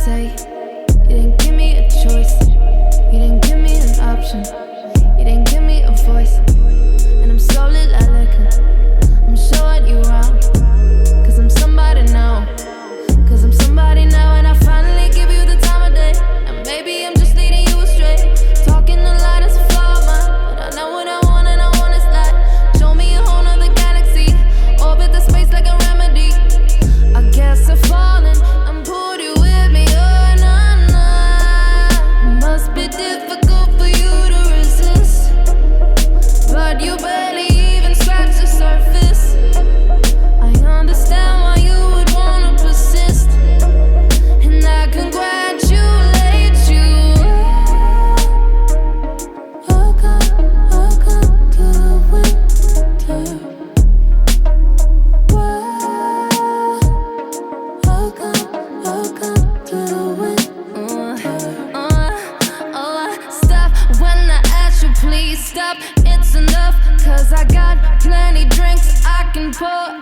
say you didn't give me a choice. You didn't give me an option. You didn't give me a voice. And I'm slowly like I'm showing you wrong. Cause I'm somebody now. Cause I'm somebody now. And I finally give you the time of day. And maybe I'm just leading you astray. Talking a lot is a flaw of mine. But I know what I want and I want it's not. Show me a whole nother galaxy. Orbit the space like a remedy. I guess I've fallen and pulled you with me. Oh, nah. It must be difficult for you to resist. But you barely even scratch the surface. I understand why you would wanna persist. And I congratulate you. Welcome to the winter. Welcome to the winter. Stop when I ask you, please stop. It's enough, cause I got plenty drinks I can pour